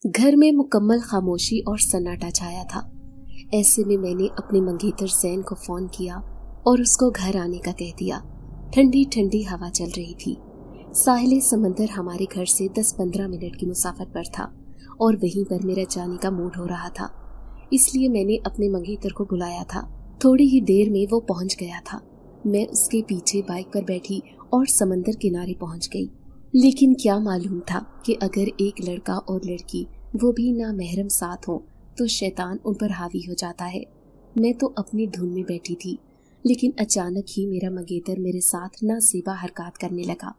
घर में मुकम्मल खामोशी और सन्नाटा छाया था। ऐसे में मैंने अपने मंगेतर ज़ैन को फ़ोन किया और उसको घर आने का कह दिया। ठंडी ठंडी हवा चल रही थी। साहिल समंदर हमारे घर से 10-15 मिनट की मुसाफत पर था और वहीं पर मेरा जाने का मूड हो रहा था, इसलिए मैंने अपने मंगेतर को बुलाया था। थोड़ी ही देर में वो पहुंच गया था। मैं उसके पीछे बाइक पर बैठी और समंदर किनारे पहुंच गई। लेकिन क्या मालूम था कि अगर एक लड़का और लड़की वो भी नामहरम साथ हों तो शैतान उन पर हावी हो जाता है। मैं तो अपनी धुन में बैठी थी, लेकिन अचानक ही मेरा मंगेतर मेरे साथ नासेबा हरकत करने लगा।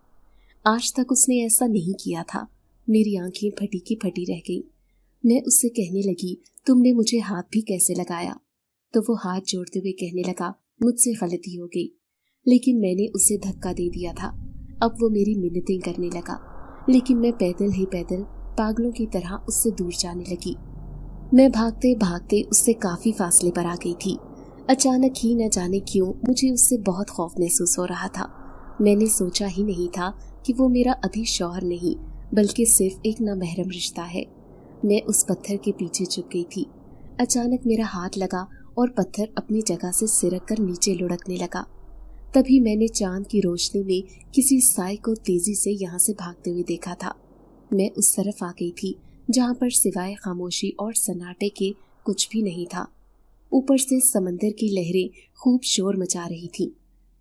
आज तक उसने ऐसा नहीं किया था। मेरी आंखें फटी की फटी रह गई। मैं उससे कहने लगी, तुमने मुझे हाथ भी कैसे लगाया? तो वो हाथ जोड़ते हुए कहने लगा, मुझसे गलती हो गई। लेकिन मैंने उसे धक्का दे दिया था। अब वो मेरी मिन्नतें करने लगा, लेकिन मैं पैदल ही पैदल पागलों की तरह उससे दूर जाने लगी। मैं भागते भागते उससे काफी फासले पर आ गई थी। अचानक ही न जाने क्यों मुझे उससे बहुत खौफ महसूस हो रहा था। मैंने सोचा ही नहीं था कि वो मेरा अभी शौहर नहीं बल्कि सिर्फ एक नामहरम रिश्ता है। मैं उस पत्थर के पीछे छुप गई थी। अचानक मेरा हाथ लगा और पत्थर अपनी जगह से सिरक कर नीचे लुढ़कने लगा। तभी मैंने चांद की रोशनी में किसी साए को तेजी से यहाँ से भागते हुए देखा था। मैं उस तरफ आ गई थी जहाँ पर सिवाय खामोशी और सन्नाटे के कुछ भी नहीं था। ऊपर से समंदर की लहरें खूब शोर मचा रही थी।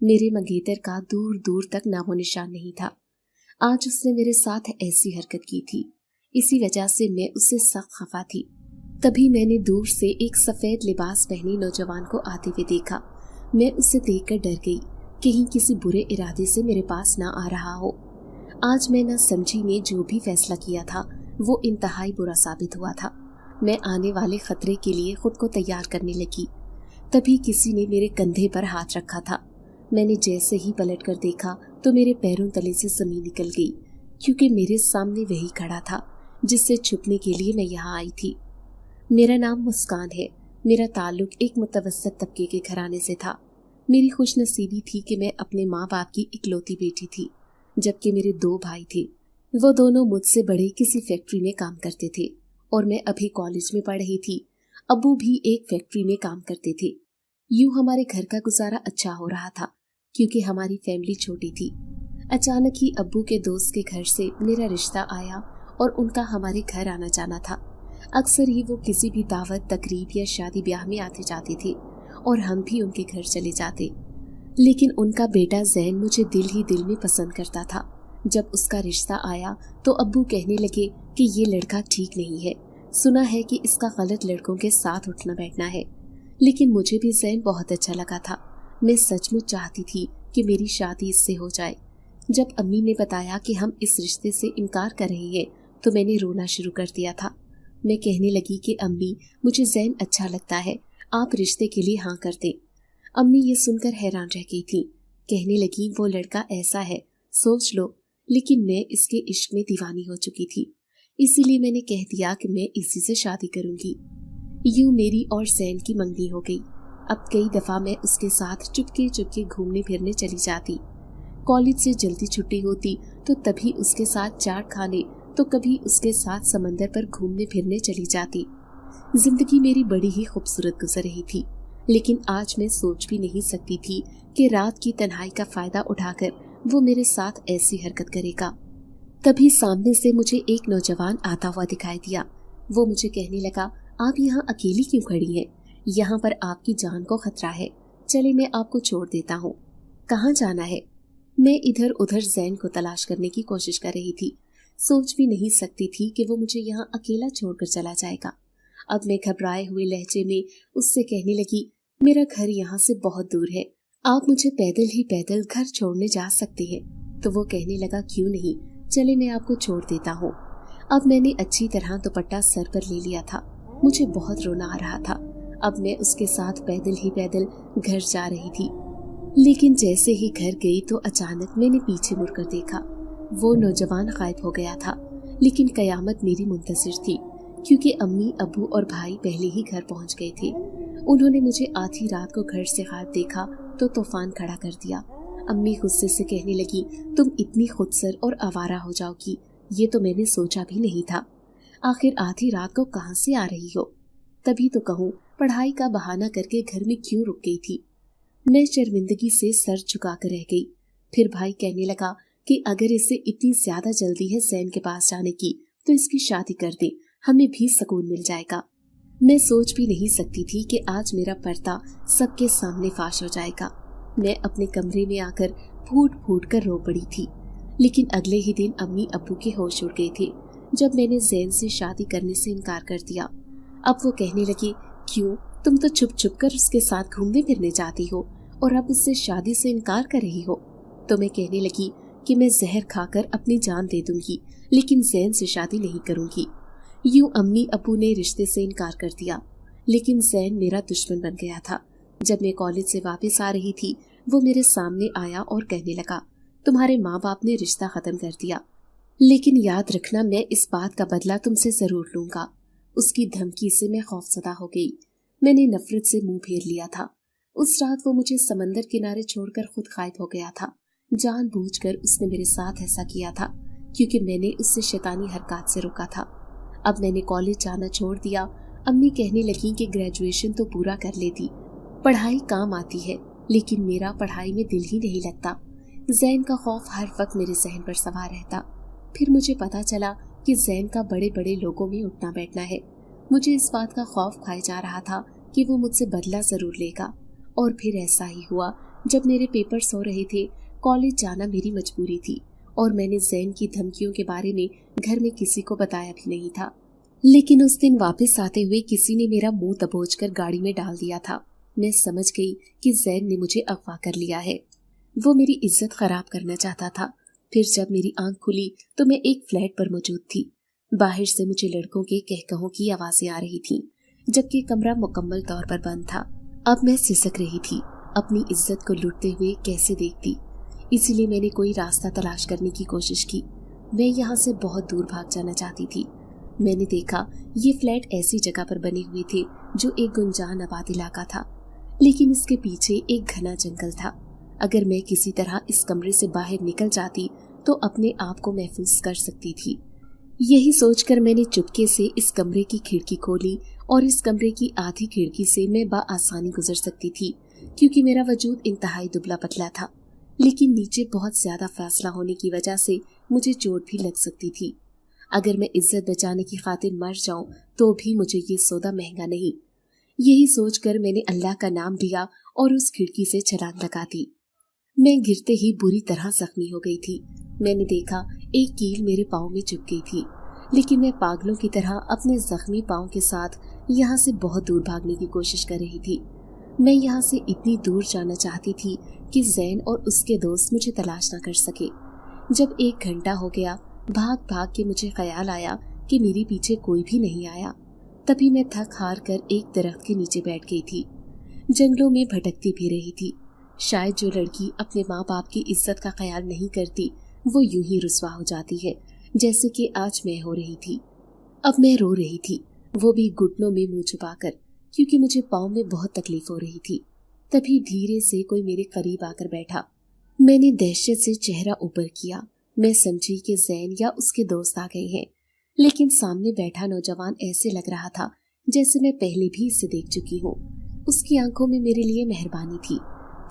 मेरे मंगेतर का दूर दूर तक नामो निशान नहीं था। आज उसने मेरे साथ ऐसी हरकत की थी, इसी वजह से मैं उससे सख्त खफा थी। तभी मैंने दूर से एक सफेद लिबास पहने नौजवान को आते हुए देखा। मैं उसे देखकर डर गई, कहीं किसी बुरे इरादे से मेरे पास ना आ रहा हो। आज मैं ना समझी ने जो भी फैसला किया था वो इंतहाई बुरा साबित हुआ था। मैं आने वाले खतरे के लिए खुद को तैयार करने लगी। तभी किसी ने मेरे कंधे पर हाथ रखा था। मैंने जैसे ही पलट कर देखा तो मेरे पैरों तले से जमीन निकल गई, क्योंकि मेरे सामने वही खड़ा था जिससे छुपने के लिए मैं यहाँ आई थी। मेरा नाम मुस्कान है। मेरा ताल्लुक एक मुतवस्सित तबके के घराने से था। मेरी खुशनसीबी थी कि मैं अपने माँ बाप की इकलौती बेटी थी, जबकि मेरे 2 भाई थे। वो दोनों मुझसे बड़े किसी फैक्ट्री में काम करते थे और मैं अभी कॉलेज में पढ़ रही थी। अब्बू भी एक फैक्ट्री में काम करते थे। यूं हमारे घर का गुजारा अच्छा हो रहा था, क्योंकि हमारी फैमिली छोटी थी। अचानक ही अब्बू के दोस्त के घर से मेरा रिश्ता आया और उनका हमारे घर आना जाना था। अक्सर ही वो किसी भी दावत, तकरीब या शादी ब्याह में आते जाते थे और हम भी उनके घर चले जाते। लेकिन उनका बेटा ज़ैन मुझे दिल ही दिल में पसंद करता था। जब उसका रिश्ता आया तो अब्बू कहने लगे कि ये लड़का ठीक नहीं है, सुना है कि इसका गलत लड़कों के साथ उठना बैठना है। लेकिन मुझे भी ज़ैन बहुत अच्छा लगा था। मैं सचमुच चाहती थी कि मेरी शादी इससे हो जाए। जब अम्मी ने बताया कि हम इस रिश्ते से इनकार कर रहे हैं तो मैंने रोना शुरू कर दिया था। मैं कहने लगी कि अम्मी, मुझे ज़ैन अच्छा लगता है, आप रिश्ते के लिए हाँ कर दें। अम्मी ये सुनकर हैरान रह गई थी। कहने लगी, वो लड़का ऐसा है, सोच लो। लेकिन मैं इसके इश्क में दीवानी हो चुकी थी, इसीलिए मैंने कह दिया कि मैं इसी से शादी करूंगी। यूं मेरी और ज़ैन की मंगनी हो गई। अब कई दफा मैं उसके साथ चुपके चुपके घूमने फिरने चली जाती। कॉलेज से जल्दी छुट्टी होती तो तभी उसके साथ चाट खाने, तो कभी उसके साथ समंदर पर घूमने फिरने चली जाती। जिंदगी मेरी बड़ी ही खूबसूरत गुजर रही थी। लेकिन आज मैं सोच भी नहीं सकती थी कि रात की तन्हाई का फायदा उठाकर वो मेरे साथ ऐसी हरकत करेगा। तभी सामने से मुझे एक नौजवान आता हुआ दिखाई दिया। वो मुझे कहने लगा, आप यहाँ अकेली क्यों खड़ी हैं? यहाँ पर आपकी जान को खतरा है, चले मैं आपको छोड़ देता हूँ। कहाँ जाना है? मैं इधर उधर ज़ैन को तलाश करने की कोशिश कर रही थी। सोच भी नहीं सकती थी कि वो मुझे यहाँ अकेला छोड़कर चला जाएगा। अब मैं घबराए हुए लहजे में उससे कहने लगी, मेरा घर यहाँ से बहुत दूर है, आप मुझे पैदल ही पैदल घर छोड़ने जा सकते हैं। तो वो कहने लगा, क्यों नहीं, चले मैं आपको छोड़ देता हूँ। अब मैंने अच्छी तरह दुपट्टा सर पर ले लिया था। मुझे बहुत रोना आ रहा था। अब मैं उसके साथ पैदल ही पैदल घर जा रही थी। लेकिन जैसे ही घर गई तो अचानक मैंने पीछे मुड़कर देखा। वो नौजवान गायब हो गया था। लेकिन कयामत मेरी मुंतज़िर थी, क्योंकि अम्मी, अबू और भाई पहले ही घर पहुंच गए थे। उन्होंने मुझे आधी रात को घर से गायब देखा तो तूफान खड़ा कर दिया। अम्मी गुस्से से कहने लगी, तुम इतनी खुदसर और आवारा हो जाओगी, ये तो मैंने सोचा भी नहीं था। आखिर आधी रात को कहाँ से आ रही हो? तभी तो कहूँ, पढ़ाई का बहाना करके घर में क्यों रुक गई थी? मैं शर्मिंदगी से सर झुकाकर रह गई। फिर भाई कहने लगा कि अगर इसे इतनी ज्यादा जल्दी है जैन के पास जाने की तो इसकी शादी कर दे, हमें भी सुकून मिल जाएगा। मैं सोच भी नहीं सकती थी कि आज मेरा पर्दा सबके सामने फाश हो जाएगा। मैं अपने कमरे में आकर फूट फूट कर रो पड़ी थी। लेकिन अगले ही दिन अम्मी अब्बू के होश उड़ गए थे जब मैंने जैन से शादी करने से इनकार कर दिया। अब वो कहने लगी, क्यों, तुम तो छुप छुप कर उसके साथ घूमने फिरने जाती हो और अब उससे शादी से इनकार कर रही हो। तो मैं कहने लगी कि मैं जहर खाकर अपनी जान दे दूंगी, लेकिन जैन से शादी नहीं करूंगी। यूं अम्मी अब्बू ने रिश्ते से इनकार कर दिया, लेकिन जैन मेरा दुश्मन बन गया था। जब मैं कॉलेज से वापस आ रही थी, वो मेरे सामने आया और कहने लगा, तुम्हारे माँ बाप ने रिश्ता खत्म कर दिया, लेकिन याद रखना मैं इस बात का बदला तुमसे जरूर लूंगा। उसकी धमकी से मैं खौफजदा हो गई। मैंने नफरत से मुंह फेर लिया था। उस रात वो मुझे समंदर किनारे छोड़कर खुद गायब हो गया था। जानबूझकर उसने मेरे साथ ऐसा किया था क्योंकि मैंने उससे शैतानी हरकत से रोका था। अब मैंने कॉलेज जाना छोड़ दिया। अम्मी कहने लगी कि ग्रेजुएशन तो पूरा कर लेती, पढ़ाई काम आती है, लेकिन मेरा पढ़ाई में दिल ही नहीं लगता। जैन का खौफ हर वक्त मेरे जहन पर सवार रहता। फिर मुझे पता चला कि जैन का बड़े बड़े लोगों में उठना बैठना है। मुझे इस बात का खौफ खाए जा रहा था कि वो मुझसे बदला जरूर लेगा। और फिर ऐसा ही हुआ। जब मेरे पेपर्स हो रहे थे, कॉलेज जाना मेरी मजबूरी थी और मैंने जैन की धमकियों के बारे में घर में किसी को बताया भी नहीं था। लेकिन उस दिन वापस आते हुए किसी ने मेरा मुंह दबोचकर गाड़ी में डाल दिया था। मैं समझ गई कि जैन ने मुझे अगवा कर लिया है। वो मेरी इज्जत खराब करना चाहता था। फिर जब मेरी आंख खुली तो मैं एक फ्लैट पर मौजूद थी। बाहर से मुझे लड़कों के कहकहों की आवाजें आ रही थीं, जबकि कमरा मुकम्मल तौर पर बंद था। अब मैं सिसक रही थी, अपनी इज्जत को लुटते हुए कैसे देखती। इसीलिए मैंने कोई रास्ता तलाश करने की कोशिश की। मैं यहाँ से बहुत दूर भाग जाना चाहती थी। मैंने देखा ये फ्लैट ऐसी जगह पर बने हुए थे जो एक गुंजान आबाद इलाका था, लेकिन इसके पीछे एक घना जंगल था। अगर मैं किसी तरह इस कमरे से बाहर निकल जाती तो अपने आप को महफूज कर सकती थी। यही सोचकर मैंने चुपके से इस कमरे की खिड़की खोली और इस कमरे की आधी खिड़की से मैं बआसानी गुजर सकती थी, क्योंकि मेरा वजूद इंतहाई दुबला पतला था। लेकिन नीचे बहुत ज्यादा फासला होने की वजह से मुझे चोट भी लग सकती थी। अगर मैं इज्जत बचाने की खातिर मर जाऊं तो भी मुझे ये सौदा महंगा नहीं। यही सोचकर मैंने अल्लाह का नाम लिया और उस खिड़की से छलांग लगा दी। मैं गिरते ही बुरी तरह जख्मी हो गई थी। मैंने देखा एक कील मेरे पाँव में चुभ गई थी, लेकिन मैं पागलों की तरह अपने जख्मी पाँव के साथ यहाँ से बहुत दूर भागने की कोशिश कर रही थी। मैं यहाँ से इतनी दूर जाना चाहती थी कि जैन और उसके दोस्त मुझे तलाश न कर सके। जब 1 घंटा हो गया, भाग भाग के मुझे ख्याल आया कि मेरे पीछे कोई भी नहीं आया। तभी मैं थक हार कर एक दरख्त के नीचे बैठ गई थी। जंगलों में भटकती भी रही थी। शायद जो लड़की अपने माँ बाप की इज्जत का ख्याल नहीं करती वो यूं ही रुस्वा हो जाती है, जैसे कि आज मैं हो रही थी। अब मैं रो रही थी, वो भी घुटनों में मुंह छुपाकर, क्योंकि मुझे पाँव में बहुत तकलीफ हो रही थी। तभी धीरे से कोई मेरे करीब आकर बैठा। मैंने दहशत से चेहरा ऊपर किया। मैं समझी कि जैन या उसके दोस्त आ गए हैं, लेकिन सामने बैठा नौजवान ऐसे लग रहा था जैसे मैं पहले भी इसे देख चुकी हूँ। उसकी आंखों में मेरे लिए मेहरबानी थी।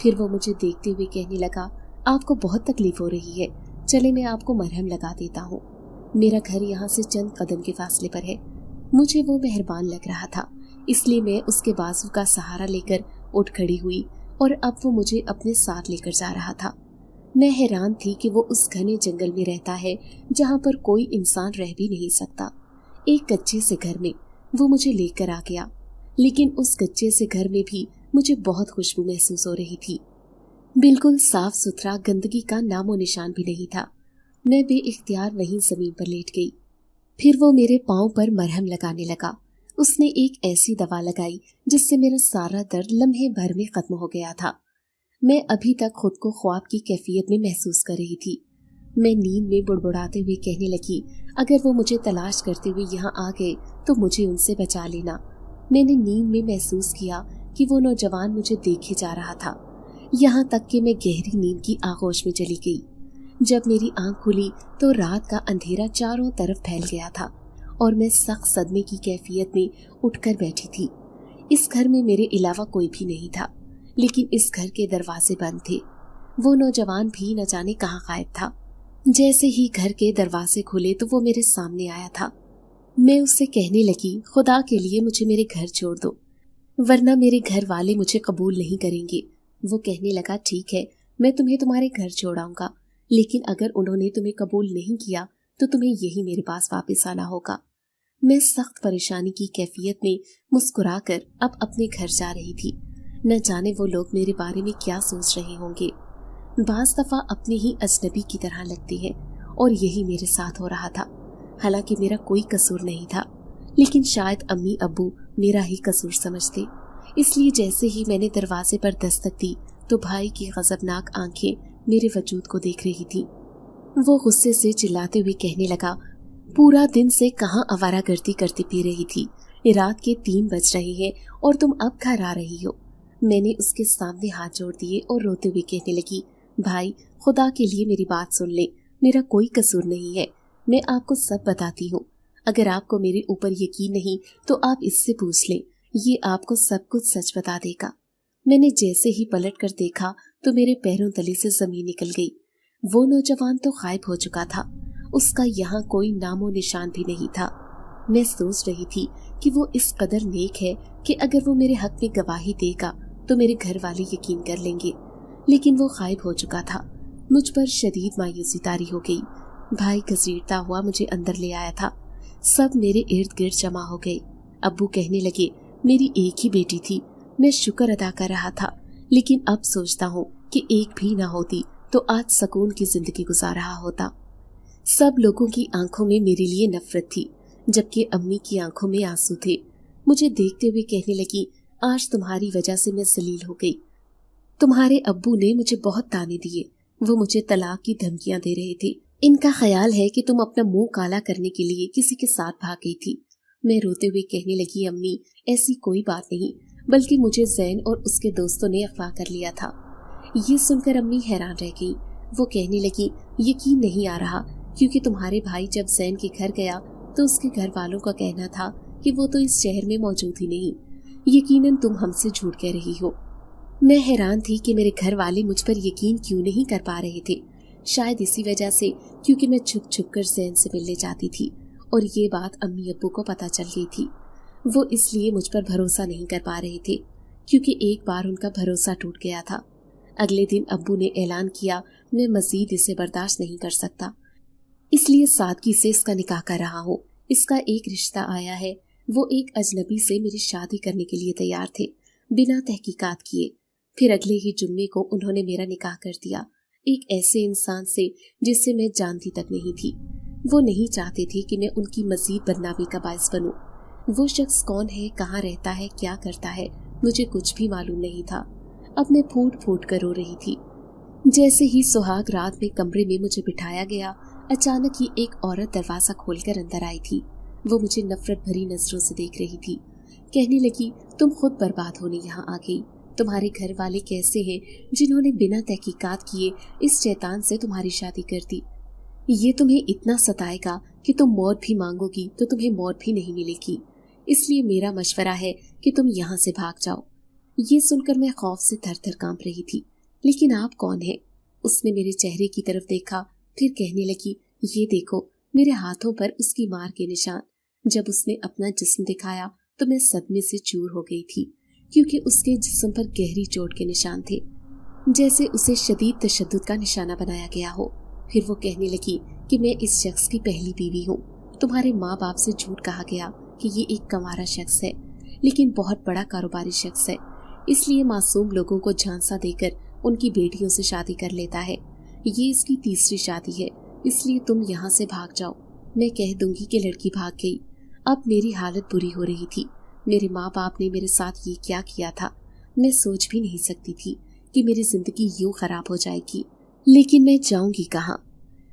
फिर वो मुझे देखते हुए कहने लगा, आपको बहुत तकलीफ हो रही है, चले मैं आपको मरहम लगा देता हूँ। मेरा घर यहाँ से चंद कदम के फासले पर है। मुझे वो मेहरबान लग रहा था, इसलिए मैं उसके बाजू का सहारा लेकर उठ खड़ी हुई और अब वो मुझे अपने साथ लेकर जा रहा था। मैं हैरान थी कि वो उस घने जंगल में रहता है जहाँ पर कोई इंसान रह भी नहीं सकता। एक कच्चे से घर में वो मुझे लेकर आ गया, लेकिन उस कच्चे से घर में भी मुझे बहुत खुशबू महसूस हो रही थी। बिल्कुल साफ सुथरा, गंदगी का नामो निशान भी नहीं था। मैं बेइख्तियार वहीं जमीन पर लेट गई। फिर वो मेरे पाँव पर मरहम लगाने लगा। उसने एक ऐसी दवा लगाई जिससे मेरा सारा दर्द लम्हे भर में खत्म हो गया था। मैं अभी तक खुद को ख्वाब की कैफियत में महसूस कर रही थी। मैं नींद में बुड़बुड़ाते हुए कहने लगी, अगर वो मुझे तलाश करते हुए यहाँ आ गए तो मुझे उनसे बचा लेना। मैंने नींद में महसूस किया कि वो नौजवान मुझे देखे जा रहा था, यहाँ तक कि मैं गहरी नींद की आगोश में चली गई। जब मेरी आंख खुली तो रात का अंधेरा चारों तरफ फैल गया था और मैं सख्त सदमे की कैफियत में उठकर बैठी थी। इस घर में मेरे अलावा कोई भी नहीं था, लेकिन इस घर के दरवाजे बंद थे। वो नौजवान भी न जाने कहाँ गायब था। जैसे ही घर के दरवाजे खुले तो वो मेरे सामने आया था। मैं उससे कहने लगी, खुदा के लिए मुझे मेरे घर छोड़ दो, वरना मेरे घर वाले मुझे कबूल नहीं करेंगे। वो कहने लगा, ठीक है, मैं तुम्हें तुम्हारे घर छोड़ाऊंगा, लेकिन अगर उन्होंने तुम्हें कबूल नहीं किया तो तुम्हें यही मेरे पास वापस आना होगा। मैं सख्त परेशानी की कैफियत में मुस्कुराकर अब अपने घर जा रही थी। न जाने वो लोग मेरे बारे में क्या सोच रहे होंगे। बाज दफा अपने ही अजनबी की तरह लगते हैं, और यही मेरे साथ हो रहा था। हालांकि मेरा कोई कसूर नहीं था, लेकिन शायद अम्मी अब्बू मेरा ही कसूर समझते। इसलिए जैसे ही मैंने दरवाजे पर दस्तक दी तो भाई की गजबनाक आंखें मेरे वजूद को देख रही थी। वो गुस्से से चिल्लाते हुए कहने लगा, पूरा दिन से कहाँ आवारागर्दी करती पी रही थी, रात के 3 बज रहे हैं और तुम अब घर आ रही हो। मैंने उसके सामने हाथ जोड़ दिए और रोते हुए कहने लगी, भाई खुदा के लिए मेरी बात सुन ले, मेरा कोई कसूर नहीं है, मैं आपको सब बताती हूँ। अगर आपको मेरे ऊपर यकीन नहीं तो आप इससे पूछ लें, ये आपको सब कुछ सच बता देगा। मैंने जैसे ही पलट कर देखा तो मेरे पैरों तले से जमीन निकल गई। वो नौजवान तो गायब हो चुका था, उसका यहाँ कोई नामो निशान भी नहीं था। मैं सोच रही थी कि वो इस कदर नेक है कि अगर वो मेरे हक में गवाही देगा तो मेरे घर वाले यकीन कर लेंगे, लेकिन वो गायब हो चुका था। मुझ पर शदीद मायूसी तारी हो गई। भाई घसीटता हुआ मुझे अंदर ले आया था। सब मेरे इर्द गिर्द जमा हो गए। अब्बू कहने लगे, मेरी एक ही बेटी थी, मैं शुक्र अदा कर रहा था, लेकिन अब सोचता हूँ कि एक भी ना होती तो आज सुकून की जिंदगी गुजार रहा होता। सब लोगों की आंखों में मेरे लिए नफरत थी, जबकि अम्मी की आंखों में आंसू थे। मुझे देखते हुए कहने लगी, आज तुम्हारी वजह से मैं जलील हो गई। तुम्हारे अब्बू ने मुझे बहुत ताने दिए, वो मुझे तलाक की धमकियां दे रहे थे। इनका ख्याल है कि तुम अपना मुंह काला करने के लिए किसी के साथ भाग गई थी। मैं रोते हुए कहने लगी, अम्मी ऐसी कोई बात नहीं, बल्कि मुझे जैन और उसके दोस्तों ने अगवा कर लिया था। ये सुनकर अम्मी हैरान रह गई। वो कहने लगी, यकीन नहीं आ रहा, क्योंकि तुम्हारे भाई जब जैन के घर गया तो उसके घर वालों का कहना था कि वो तो इस शहर में मौजूद ही नहीं। यकीनन तुम हमसे झूठ कह रही हो। मैं हैरान थी कि मेरे घर वाले मुझ पर यकीन क्यों नहीं कर पा रहे थे। शायद इसी वजह से, क्योंकि मैं छुप छुप कर जैन से मिलने जाती थी और ये बात अम्मी अब्बू को पता चल गई थी। वो इसलिए मुझ पर भरोसा नहीं कर पा रहे थे, क्योंकि एक बार उनका भरोसा टूट गया था। अगले दिन अब्बू ने ऐलान किया, मैं मजीद इसे बर्दाश्त नहीं कर सकता, इसलिए सादगी से इसका निकाह कर रहा हूँ। इसका एक रिश्ता आया है, वो एक अजनबी से मेरी शादी करने के लिए तैयार थे, बिना तहकीकात किए। फिर अगले ही जुम्मे को उन्होंने मेरा निकाह कर दिया, एक ऐसे इंसान से जिससे मैं जानती तक नहीं थी। वो नहीं चाहते थे कि मैं उनकी मजीद बदनामी का बायस बनूं। वो शख्स कौन है, कहाँ रहता है, क्या करता है, मुझे कुछ भी मालूम नहीं था। अब मैं फूट फूट कर रो रही थी। जैसे ही सुहाग रात में कमरे में मुझे बिठाया गया, अचानक ही एक औरत दरवाजा खोलकर अंदर आई थी। वो मुझे नफरत भरी नजरों से देख रही थी। कहने लगी, तुम खुद बर्बाद होने यहाँ आ गई। तुम्हारे घर वाले कैसे हैं जिन्होंने बिना तहकीकात किए इस शैतान से तुम्हारी शादी कर दी। ये तुम्हें इतना सताएगा कि तुम मौत भी मांगोगी तो तुम्हें मौत भी नहीं मिलेगी। इसलिए मेरा मशवरा है कि तुम यहाँ से भाग जाओ। ये सुनकर मैं खौफ से थर थर कांप रही थी। लेकिन आप कौन है? उसने मेरे चेहरे की तरफ देखा, फिर कहने लगी, ये देखो मेरे हाथों पर उसकी मार के निशान। जब उसने अपना जिस्म दिखाया तो मैं सदमे से चूर हो गई थी, क्योंकि उसके जिस्म पर गहरी चोट के निशान थे, जैसे उसे शदीद तशद्दुद का निशाना बनाया गया हो। फिर वो कहने लगी कि मैं इस शख्स की पहली बीवी हूँ। तुम्हारे माँ बाप से झूठ कहा गया कि ये एक कंवारा शख्स है, लेकिन बहुत बड़ा कारोबारी शख्स है, इसलिए मासूम लोगों को झांसा देकर उनकी बेटियों से शादी कर लेता है। ये इसकी तीसरी शादी है, इसलिए तुम यहाँ से भाग जाओ। मैं कह दूंगी कि लड़की भाग गई। अब मेरी हालत बुरी हो रही थी। मेरे माँ बाप ने मेरे साथ ये क्या किया था, मैं सोच भी नहीं सकती थी कि मेरी जिंदगी यूं खराब हो जाएगी। लेकिन मैं जाऊंगी कहाँ?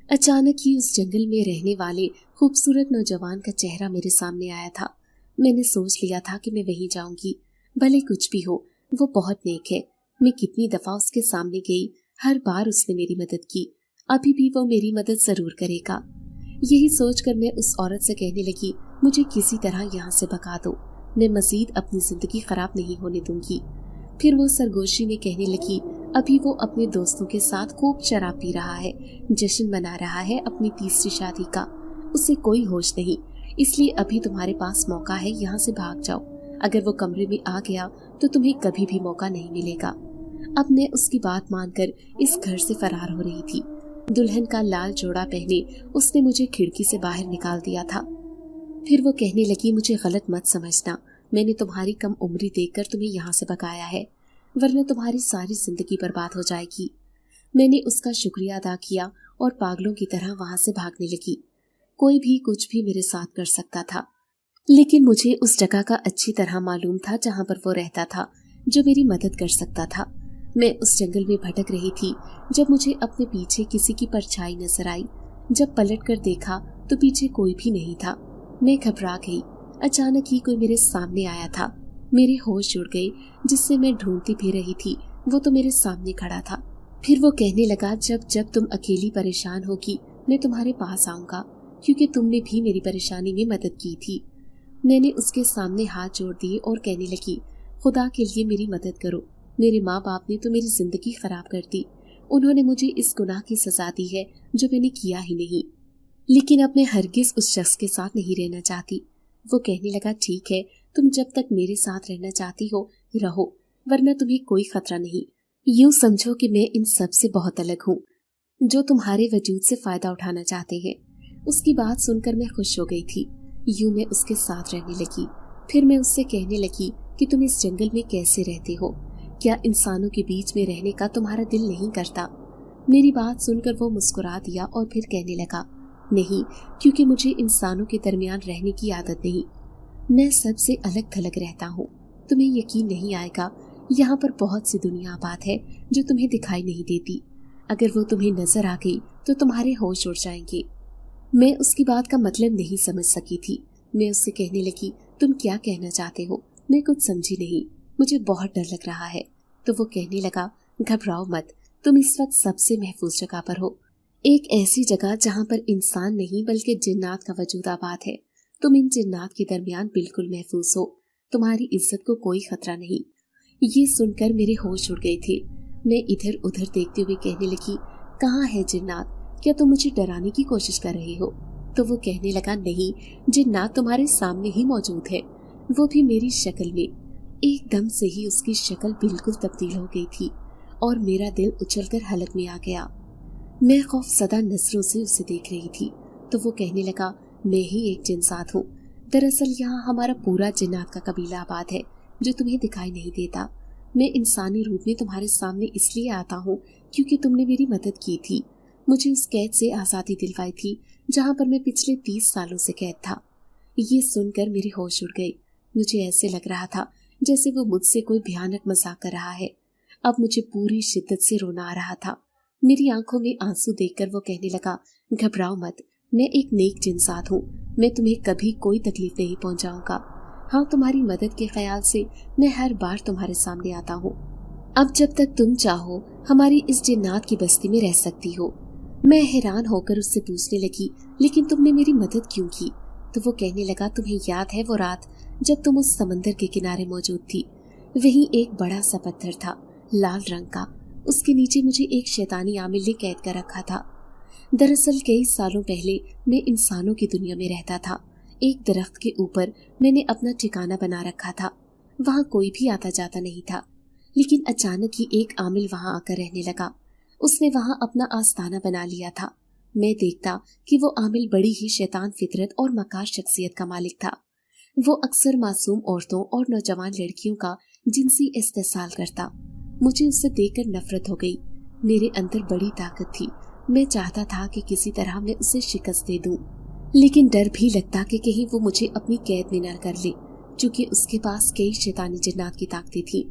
अचानक ही उस जंगल में रहने वाले खूबसूरत नौजवान का चेहरा मेरे सामने आया था। मैंने सोच लिया था कि मैं वहीं जाऊंगी, भले कुछ भी हो। वो बहुत नेक है। मैं कितनी दफा उसके सामने गई, हर बार उसने मेरी मदद की। अभी भी वो मेरी मदद जरूर करेगा। यही सोचकर मैं उस औरत से कहने लगी, मुझे किसी तरह यहाँ से भगा दो, मैं मजीद अपनी जिंदगी खराब नहीं होने दूंगी। फिर वो सरगोशी में कहने लगी, अभी वो अपने दोस्तों के साथ खूब शराब पी रहा है, जश्न मना रहा है अपनी तीसरी शादी का। उसे कोई होश नहीं, इसलिए अभी तुम्हारे पास मौका है, यहाँ से भाग जाओ। अगर वो कमरे में आ गया तो तुम्हें कभी भी मौका नहीं मिलेगा। अब मैं उसकी बात मानकर इस घर से फरार हो रही थी। दुल्हन का लाल जोड़ा पहने उसने मुझे खिड़की से बाहर निकाल दिया था। फिर वो कहने लगी, मुझे गलत मत समझना, मैंने तुम्हारी कम उम्री देखकर तुम्हें यहाँ से भगाया है, वरना तुम्हारी सारी जिंदगी बर्बाद हो जाएगी। मैंने उसका शुक्रिया अदा किया और पागलों की तरह वहां से भागने लगी। कोई भी कुछ भी मेरे साथ कर सकता था, लेकिन मुझे उस जगह का अच्छी तरह मालूम था जहां पर वो रहता था, जो मेरी मदद कर सकता था। मैं उस जंगल में भटक रही थी जब मुझे अपने पीछे किसी की परछाई नजर आई। जब पलट कर देखा तो पीछे कोई भी नहीं था। मैं घबरा गई। अचानक ही कोई मेरे सामने आया था। मेरे होश उड़ गए। जिससे मैं ढूंढती फिर रही थी वो तो मेरे सामने खड़ा था। फिर वो कहने लगा, जब जब तुम अकेली परेशान होगी मैं तुम्हारे पास आऊंगा, क्योंकि तुमने भी मेरी परेशानी में मदद की थी। मैंने उसके सामने हाथ जोड़ दिए और कहने लगी, खुदा के लिए मेरी मदद करो, मेरे माँ बाप ने तो मेरी जिंदगी खराब कर दी। उन्होंने मुझे इस गुनाह की सजा दी है जो मैंने किया ही नहीं, लेकिन अब मैं हरगिज उस शख्स के साथ नहीं रहना चाहती। वो कहने लगा, ठीक है, तुम जब तक मेरे साथ रहना चाहती हो रहो, वरना तुम्हें कोई खतरा नहीं। यूं समझो कि मैं इन सब से बहुत अलग हूँ, जो तुम्हारे वजूद से फायदा उठाना चाहते हैं। उसकी बात सुनकर मैं खुश हो गई थी। यूं मैं उसके साथ रहने लगी। फिर मैं उससे कहने लगी कि तुम इस जंगल में कैसे रहते हो, क्या इंसानों के बीच में रहने का तुम्हारा दिल नहीं करता? मेरी बात सुनकर वो मुस्कुरा दिया और फिर कहने लगा, नहीं, क्योंकि मुझे इंसानों के दरमियान रहने की आदत नहीं, मैं सबसे अलग थलग रहता हूँ। तुम्हें यकीन नहीं आएगा, यहाँ पर बहुत सी दुनिया आबाद है जो तुम्हें दिखाई नहीं देती। अगर वो तुम्हें नजर आ गई तो तुम्हारे होश उड़ जाएंगे। मैं उसकी बात का मतलब नहीं समझ सकी थी। मैं उससे कहने लगी, तुम क्या कहना चाहते हो? मैं कुछ समझी नहीं, मुझे बहुत डर लग रहा है। तो वो कहने लगा, घबराओ मत, तुम इस वक्त सबसे महफूज जगह पर हो, एक ऐसी जगह जहाँ पर इंसान नहीं बल्कि जिन्नात का वजूद आबाद है। तुम इन जिन्नात के दरमियान बिल्कुल महफूज हो, तुम्हारी इज्जत को कोई खतरा नहीं। ये सुनकर मेरे होश उड़ गए थे। मैं इधर उधर देखते हुए कहने लगी, कहाँ है जिन्नात? क्या तुम मुझे डराने की कोशिश कर रहे हो? तो वो कहने लगा, नहीं, जिन्नात तुम्हारे सामने ही मौजूद है, वो भी मेरी शक्ल में। एकदम से ही उसकी शक्ल बिल्कुल तब्दील हो गई थी और मेरा दिल उछलकर हलक में आ गया। मैं खौफ सदा नजरों से उसे देख रही थी। तो वो कहने लगा, मैं ही एक जिन्सात हूँ। दरअसल यहाँ हमारा पूरा जिन्नात का कबीला आबाद है जो तुम्हें दिखाई नहीं देता। मैं इंसानी रूप में तुम्हारे सामने इसलिए आता हूँ क्योंकि तुमने मेरी मदद की थी, मुझे उस कैद से आज़ादी दिलवाई थी जहाँ पर मैं पिछले 30 सालों से कैद था। ये सुनकर मेरे होश उड़ गए। मुझे ऐसे लग रहा था जैसे वो मुझसे कोई भयानक मजाक कर रहा है। अब मुझे पूरी शिद्दत से रोना आ रहा था। मेरी आंखों में आंसू देखकर वो कहने लगा, घबराओ मत, मैं एक नेक जिन्सात हूँ, मैं तुम्हें कभी कोई तकलीफ नहीं पहुँचाऊंगा। हाँ, तुम्हारी मदद के ख्याल से मैं हर बार तुम्हारे सामने आता हूँ। अब जब तक तुम चाहो हमारी इस जिन्नात की बस्ती में रह सकती हो। मैं हैरान होकर उससे पूछने लगी, लेकिन तुमने मेरी मदद क्यों की? तो वो कहने लगा, तुम्हें याद है वो रात जब तुम उस समंदर के किनारे मौजूद थी? वहीं एक बड़ा सा पत्थर था, लाल रंग का, उसके नीचे मुझे एक शैतानी आमिल ने कैद कर रखा था। दरअसल कई सालों पहले मैं इंसानों की दुनिया में रहता था। एक दरख्त के ऊपर मैंने अपना ठिकाना बना रखा था। वहाँ कोई भी आता जाता नहीं था, लेकिन अचानक ही एक आमिल वहाँ आकर रहने लगा। उसने वहाँ अपना आस्ताना बना लिया था। मैं देखता कि वो आमिल बड़ी ही शैतान फितरत और मकार शख्सियत का मालिक था। वो अक्सर मासूम औरतों और नौजवान लड़कियों का जिनसी इस्तेसाल करता। मुझे उससे देखकर नफरत हो गई। मेरे अंदर बड़ी ताकत थी। मैं चाहता था कि किसी तरह मैं उसे शिकस्त दे दूं, लेकिन डर भी लगता कि कहीं वो मुझे अपनी कैद में न कर ले, क्योंकि उसके पास कई शैतानी जिन्नात की ताकतें थी।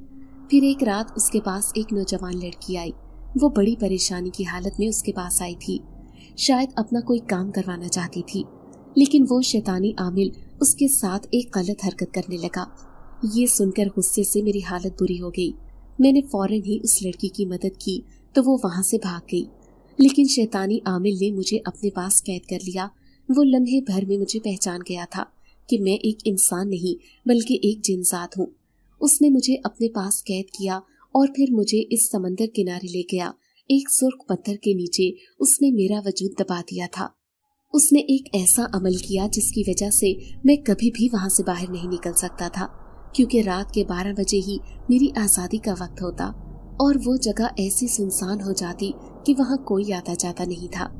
फिर एक रात उसके पास एक नौजवान लड़की आई। वो बड़ी परेशानी की हालत में उसके पास आई थी, शायद अपना कोई काम करवाना चाहती थी, लेकिन वो शैतानी आमिल उसके साथ एक गलत हरकत करने लगा। ये सुनकर गुस्से से मेरी हालत बुरी हो गई। मैंने फौरन ही उस लड़की की मदद की तो वो वहां से भाग गई, लेकिन शैतानी आमिल ने मुझे अपने पास कैद कर लिया। वो लम्हे भर में मुझे पहचान गया था। कि मैं एक इंसान नहीं बल्कि एक जिनजात हूँ। उसने मुझे अपने पास कैद किया और फिर मुझे इस समंदर किनारे ले गया। एक सुर्ख पत्थर के नीचे उसने मेरा वजूद दबा दिया था। उसने एक ऐसा अमल किया जिसकी वजह से मैं कभी भी वहां से बाहर नहीं निकल सकता था, क्योंकि रात के 12 बजे ही मेरी आजादी का वक्त होता और वो जगह ऐसी सुनसान हो जाती कि वहां कोई आता जाता नहीं था।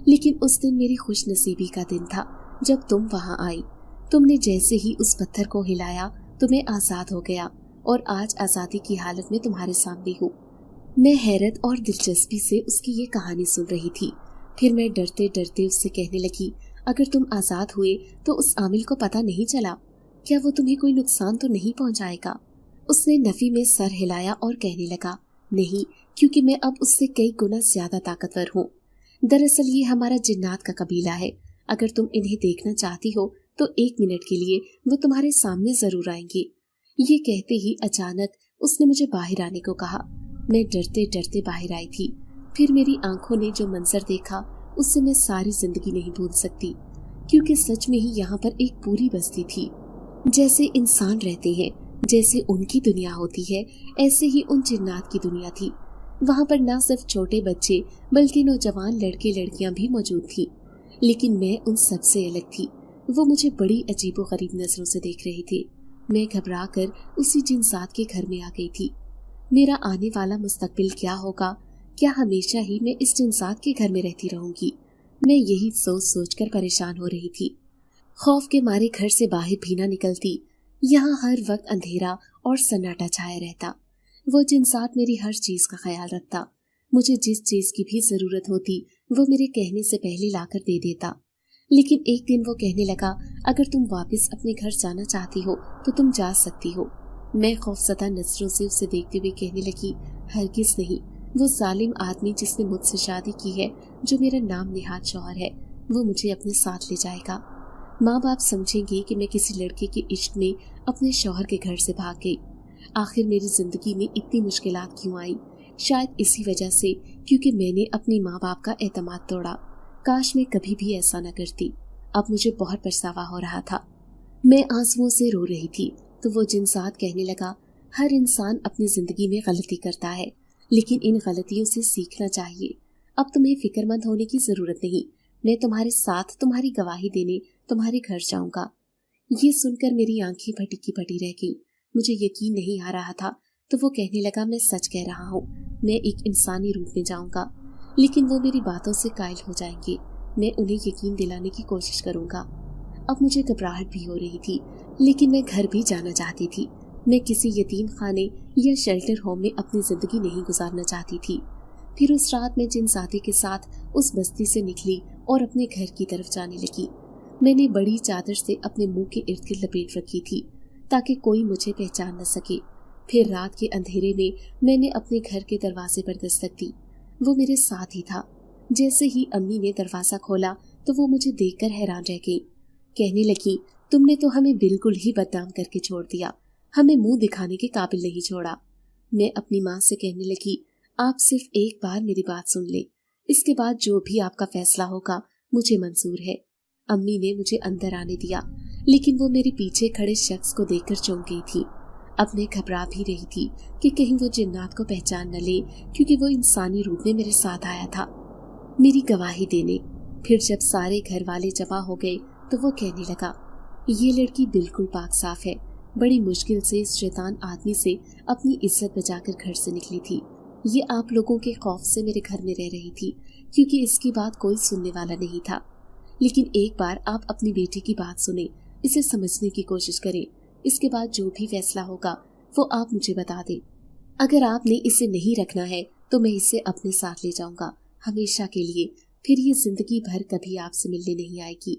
लेकिन उस दिन मेरी खुशनसीबी का दिन था जब तुम वहां आई। तुमने जैसे ही उस पत्थर को हिलाया तो मैं आजाद हो गया और आज आजादी की हालत में तुम्हारे सामने हूँ। मैं हैरत और दिलचस्पी से उसकी ये कहानी सुन रही थी। फिर मैं डरते डरते उससे कहने लगी, अगर तुम आजाद हुए तो उस आमिल को पता नहीं चला? क्या वो तुम्हें कोई नुकसान तो नहीं पहुंचाएगा? उसने नफी में सर हिलाया और कहने लगा, नहीं, क्योंकि मैं अब उससे कई गुना ज्यादा ताकतवर हूँ। दरअसल ये हमारा जिन्नात का कबीला है। अगर तुम इन्हें देखना चाहती हो तो 1 मिनट के लिए वो तुम्हारे सामने जरूर आएंगे। ये कहते ही अचानक उसने मुझे बाहर आने को कहा। मैं डरते डरते बाहर आई थी। फिर मेरी आंखों ने जो मंजर देखा उससे मैं सारी जिंदगी नहीं भूल सकती, क्योंकि सच में ही यहाँ पर एक पूरी बस्ती थी। जैसे इंसान रहते हैं, जैसे उनकी दुनिया होती है, ऐसे ही उन जिन्नात की दुनिया थी। वहाँ पर न सिर्फ छोटे बच्चे बल्कि नौजवान लड़के लड़कियां भी मौजूद थी। लेकिन मैं उन सबसे अलग थी। वो मुझे बड़ी अजीबोगरीब नजरों से देख रहे थे। मैं घबरा कर उसी जिनसात के घर में आ गई थी। मेरा आने वाला मुस्तकबिल क्या होगा? क्या हमेशा ही मैं इस जिनसात के घर में रहती रहूंगी? मैं यही सोच सोच कर परेशान हो रही थी। खौफ के मारे घर से बाहर भी ना निकलती। यहाँ हर वक्त अंधेरा और सन्नाटा छाया रहता। वो जिनसात मेरी हर चीज का ख्याल रखता। मुझे जिस चीज की भी जरूरत होती वो मेरे कहने से पहले लाकर दे देता। लेकिन एक दिन वो कहने लगा, अगर तुम वापस अपने घर जाना चाहती हो तो तुम जा सकती हो। मैं खौफजदा नजरों से उसे देखते हुए कहने लगी, हरगिज नहीं। वो जालिम आदमी जिसने मुझसे शादी की है, जो मेरा नाम निहाद शौहर है, वो मुझे अपने साथ ले जाएगा। माँ बाप समझेंगे कि मैं किसी लड़के के इश्क में अपने शौहर के घर से भाग गई। आखिर मेरी जिंदगी में इतनी मुश्किलात क्यों आई? शायद इसी वजह से, क्योंकि मैंने अपने माँ बाप का एतमाद तोड़ा। काश मैं कभी भी ऐसा न करती। अब मुझे बहुत पछतावा हो रहा था। मैं आंसुओं से रो रही थी तो वो जिनसात कहने लगा, हर इंसान अपनी जिंदगी में गलती करता है, लेकिन इन गलतियों से सीखना चाहिए। अब तुम्हें फिक्रमंद होने की जरूरत नहीं। मैं तुम्हारे साथ तुम्हारी गवाही देने तुम्हारे घर जाऊंगा। ये सुनकर मेरी आंखें फटी की फटी रह गईं। मुझे यकीन नहीं आ रहा था तो वो कहने लगा, मैं सच कह रहा हूँ, मैं एक इंसानी रूप में जाऊंगा। लेकिन वो मेरी बातों से कायल हो जाएंगे। मैं उन्हें यकीन दिलाने की कोशिश करूंगा। अब मुझे घबराहट भी हो रही थी, लेकिन मैं घर भी जाना चाहती थी। मैं किसी यतीम खाने या शेल्टर होम में अपनी जिंदगी नहीं गुजारना चाहती थी। फिर उस रात मैं जिनसाती के साथ उस बस्ती से निकली और अपने घर की तरफ जाने लगी। मैंने बड़ी चादर से अपने मुंह के इर्द गिर्द लपेट रखी थी ताकि कोई मुझे पहचान न सके। फिर रात के अंधेरे में मैंने अपने घर के दरवाजे पर दस्तक दी। वो मेरे साथ ही था। जैसे ही अम्मी ने दरवाजा खोला तो वो मुझे देखकर हैरान रह गई। कहने लगी, तुमने तो हमें बिल्कुल ही बदनाम करके छोड़ दिया, हमें मुंह दिखाने के काबिल नहीं छोड़ा। मैं अपनी माँ से कहने लगी, आप सिर्फ एक बार मेरी बात सुन ले, इसके बाद जो भी आपका फैसला होगा मुझे मंजूर है। अम्मी ने मुझे अंदर आने दिया, लेकिन वो मेरे पीछे खड़े शख्स को देखकर चौंक गई थी। अब मैं घबरा भी रही थी कि कहीं वो जिन्नात को पहचान न ले, क्योंकि वो इंसानी रूप में मेरे साथ आया था मेरी गवाही देने। फिर जब सारे घर वाले जमा हो गए तो वो कहने लगा, ये लड़की बिल्कुल पाक साफ है। बड़ी मुश्किल से इस शैतान आदमी से अपनी इज्जत बचाकर घर से निकली थी। ये आप लोगों के खौफ से मेरे घर में रह रही थी, क्योंकि इसकी बात कोई सुनने वाला नहीं था। लेकिन एक बार आप अपनी बेटी की बात सुने, इसे समझने की कोशिश करें। इसके बाद जो भी फैसला होगा वो आप मुझे बता दें। अगर आपने इसे नहीं रखना है तो मैं इसे अपने साथ ले जाऊंगा हमेशा के लिए। फिर ये जिंदगी भर कभी आपसे मिलने नहीं आएगी।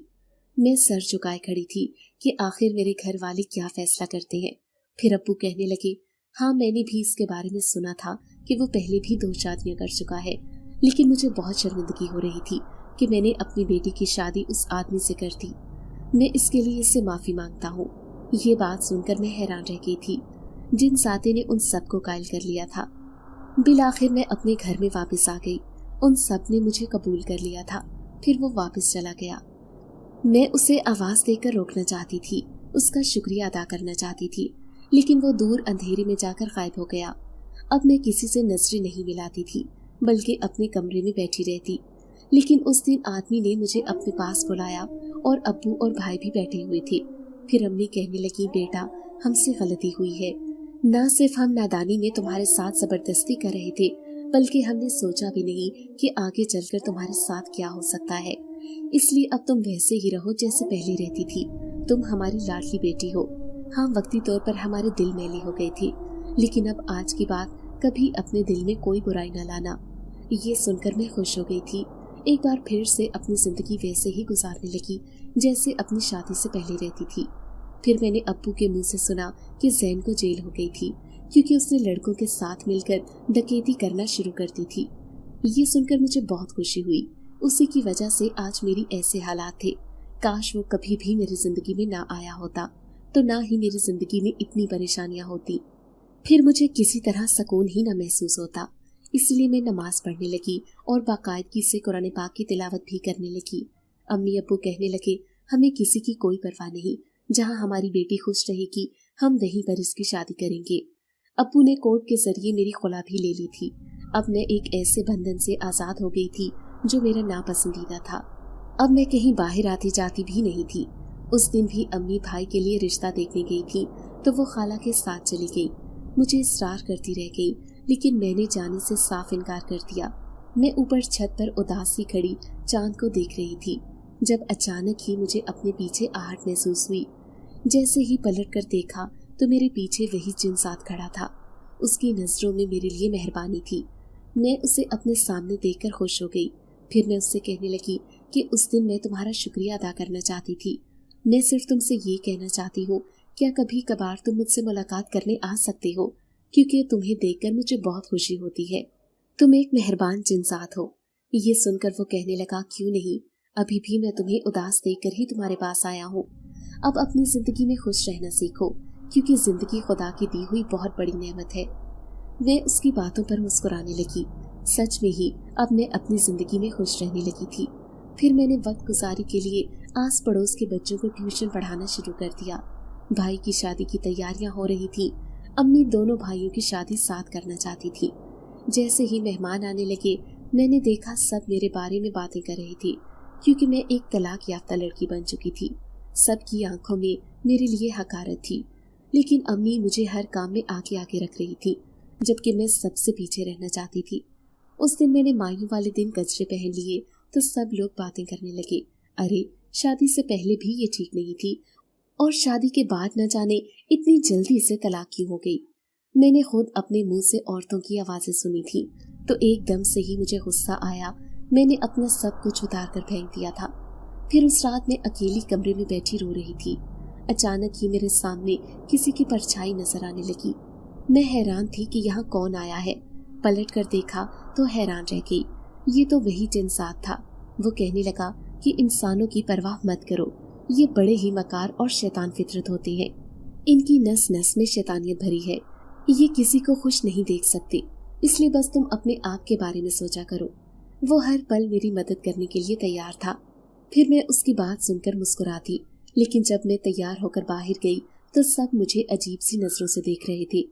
मैं सर झुकाए खड़ी थी कि आखिर मेरे घर वाले क्या फैसला करते हैं। फिर अब्बू कहने लगे, हाँ, मैंने भी इसके बारे में सुना था कि वो पहले भी 2 शादियां कर चुका है, लेकिन मुझे बहुत शर्मिंदगी हो रही थी कि मैंने अपनी बेटी की शादी उस आदमी से कर दी। मैं इसके लिए इससे माफी मांगता हूँ। ये बात सुनकर मैं हैरान रह गई थी। जिनसाते ने उन सबको कायल कर लिया था। बिलाखिर मैं अपने घर में वापस आ गई। उन सब ने मुझे कबूल कर लिया था। फिर वो वापस चला गया। मैं उसे आवाज देकर रोकना चाहती थी, उसका शुक्रिया अदा करना चाहती थी, लेकिन वो दूर अंधेरे में जाकर गायब हो गया। अब मैं किसी से नजरें नहीं मिलाती थी, बल्कि अपने कमरे में बैठी रहती। लेकिन उस दिन आदमी ने मुझे अपने पास बुलाया और अब्बू और भाई भी बैठे हुए थे। फिर अम्मी कहने लगी, बेटा हमसे गलती हुई है, न सिर्फ हम नादानी में तुम्हारे साथ जबरदस्ती कर रहे थे, बल्कि हमने सोचा भी नहीं कि आगे चलकर तुम्हारे साथ क्या हो सकता है। इसलिए अब तुम वैसे ही रहो जैसे पहले रहती थी। तुम हमारी लाडली बेटी हो। हाँ, वक्ती तौर पर हमारे दिल मैले हो गए थे, लेकिन अब आज की बात कभी अपने दिल में कोई बुराई न लाना। ये सुनकर मैं खुश हो गई थी। एक बार फिर से अपनी जिंदगी वैसे ही गुजारने लगी जैसे अपनी शादी से पहले रहती थी। फिर मैंने अब्बू के मुंह से सुना कि ज़ैन को जेल हो गई थी क्योंकि उसने लड़कों के साथ मिलकर डकैती करना शुरू कर दी थी। ये सुनकर मुझे बहुत खुशी हुई। उसी की वजह से आज मेरी ऐसे हालात थे। काश वो कभी भी मेरी जिंदगी में ना आया होता, तो ना ही मेरी जिंदगी में इतनी परेशानियां होती। फिर मुझे किसी तरह सुकून ही न महसूस होता। इसलिए मैं नमाज पढ़ने लगी और बाकायदगी से कुरान पाक की तिलावत भी करने लगी। अम्मी अब्बू कहने लगे, हमें किसी की कोई परवाह नहीं, जहाँ हमारी बेटी खुश रहेगी हम वहीं पर इसकी शादी करेंगे। अब्बू ने कोर्ट के जरिए मेरी खुला भी ले ली थी। अब मैं एक ऐसे बंधन से आजाद हो गई थी जो मेरा नापसंदीदा था। अब मैं कहीं बाहर आती जाती भी नहीं थी। उस दिन भी अम्मी भाई के लिए रिश्ता देखने गई थी तो वो खाला के साथ चली गई। मुझे इसरार करती रह गई, लेकिन मैंने जाने से साफ इनकार कर दिया। मैं ऊपर छत पर उदास सी खड़ी चांद को देख रही थी जब अचानक ही मुझे अपने पीछे आहट महसूस हुई। जैसे ही पलट कर देखा तो मेरे पीछे वही जिन्सात खड़ा था। उसकी नजरों में मेरे लिए मेहरबानी थी। मैं उसे अपने सामने देखकर खुश हो गई। फिर मैं उससे कहने लगी कि उस दिन मैं तुम्हारा शुक्रिया अदा करना चाहती थी। मैं सिर्फ तुमसे ये कहना चाहती हूँ, क्या कभी कभार तुम मुझसे मुलाकात करने आ सकते हो, क्योंकि तुम्हें देखकर मुझे बहुत खुशी होती है। तुम एक मेहरबान जिन्सात हो। ये सुनकर वो कहने लगा, क्यों नहीं, अभी भी मैं तुम्हें उदास देखकर ही तुम्हारे पास आया हूँ। अब अपनी जिंदगी में खुश रहना सीखो, क्योंकि जिंदगी खुदा की दी हुई बहुत बड़ी नेमत है। मैं उसकी बातों पर मुस्कुराने लगी। सच में ही अब मैं अपनी जिंदगी में खुश रहने लगी थी। फिर मैंने वक्त गुजारी के लिए आस पड़ोस के बच्चों को ट्यूशन पढ़ाना शुरू कर दिया। भाई की शादी की तैयारियां हो रही थी। अम्मी दोनों भाइयों की शादी साथ करना चाहती थी। जैसे ही मेहमान आने लगे, मैंने देखा सब मेरे बारे में बातें कर रही थी, क्योंकि मैं एक तलाक याफ्ता लड़की बन चुकी थी। सबकी आंखों में मेरे लिए हकारत थी, लेकिन अम्मी मुझे हर काम में आगे आगे रख रही थी, जबकि मैं सबसे पीछे रहना चाहती थी। उस दिन मैंने मायूं वाले दिन गजरे पहन लिए तो सब लोग बातें करने लगे, अरे शादी से पहले भी ये ठीक नहीं थी और शादी के बाद न जाने इतनी जल्दी से तलाक क्यों हो गई। मैंने खुद अपने मुंह से औरतों की आवाजें सुनी थी तो एकदम से ही मुझे गुस्सा आया। मैंने अपना सब कुछ उतार कर फेंक दिया था। फिर उस रात मैं अकेली कमरे में बैठी रो रही थी। अचानक ही मेरे सामने किसी की परछाई नजर आने लगी। मैं हैरान थी कि यहाँ कौन आया है। पलट कर देखा तो हैरान रह गई। ये तो वही जिन्सात था। वो कहने लगा कि इंसानों की परवाह मत करो, ये बड़े ही मकार और शैतान फितरत होते हैं। इनकी नस नस में शैतानियत भरी है। ये किसी को खुश नहीं देख सकते, इसलिए बस तुम अपने आप के बारे में सोचा करो। वो हर पल मेरी मदद करने के लिए तैयार था। फिर मैं उसकी बात सुनकर मुस्कुराती, लेकिन जब मैं तैयार होकर बाहर गई तो सब मुझे अजीब सी नजरों से देख रहे थे।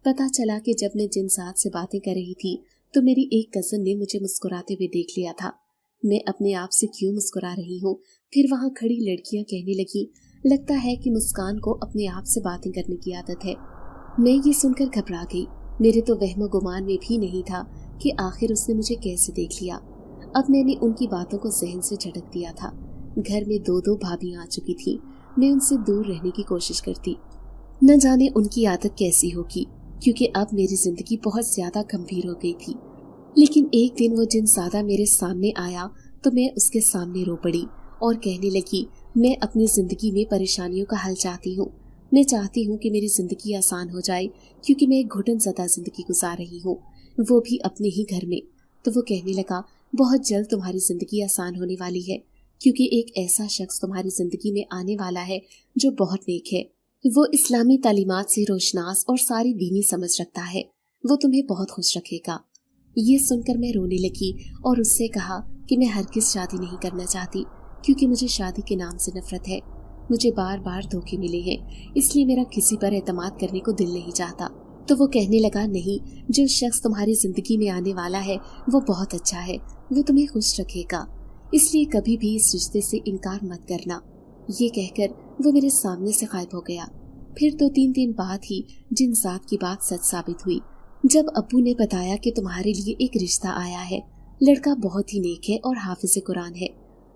पता चला कि जब मैं जिन्सात से बातें कर रही थी तो मेरी एक कजन ने मुझे मुस्कुराते हुए देख लिया था। मैं अपने आप से क्यों मुस्कुरा रही हूँ। फिर वहाँ खड़ी लड़कियां कहने लगी, लगता है कि मुस्कान को अपने आप से बातें करने की आदत है। मैं ये सुनकर घबरा गई। मेरे तो वहमो गुमान में भी नहीं था कि आखिर उसने मुझे कैसे देख लिया। अब मैंने उनकी बातों को जहन से झटक दिया था। घर में दो दो भाभियां आ चुकी थी। मैं उनसे दूर रहने की कोशिश करती, न जाने उनकी आदत कैसी होगी, क्योंकि अब मेरी जिंदगी बहुत ज्यादा गंभीर हो गई थी। लेकिन एक दिन वो जिन्सादा मेरे सामने आया तो मैं उसके सामने रो पड़ी और कहने लगी, मैं अपनी जिंदगी में परेशानियों का हल चाहती हूँ। मैं चाहती हूँ कि मेरी जिंदगी आसान हो जाए, क्योंकि मैं एक घुटन ज़दा जिंदगी गुजार रही हूँ, वो भी अपने ही घर में। तो वो कहने लगा, बहुत जल्द तुम्हारी जिंदगी आसान होने वाली है, क्योंकि एक ऐसा शख्स तुम्हारी जिंदगी में आने वाला है जो बहुत नेक है। वो इस्लामी तालीमात से रोशनास और सारी दीनी समझ रखता है। वो तुम्हें बहुत खुश रखेगा। ये सुनकर मैं रोने लगी और उससे कहा कि मैं हरगिज़ शादी नहीं करना चाहती, क्योंकि मुझे शादी के नाम से नफरत है। मुझे बार बार धोखे मिले हैं, इसलिए मेरा किसी पर एतमाद करने को दिल नहीं चाहता। तो वो कहने लगा, नहीं, जो शख्स तुम्हारी जिंदगी में आने वाला है वो बहुत अच्छा है, वो तुम्हें खुश रखेगा, इसलिए कभी भी इस रिश्ते से इनकार मत करना। ये कहकर वो मेरे सामने से गायब हो गया। फिर 2-3 दिन बाद ही जिन जात की बात सच साबित हुई। जब अब्बू ने बताया कि तुम्हारे लिए एक रिश्ता आया है, लड़का बहुत ही नेक है और हाफिज कुरान है।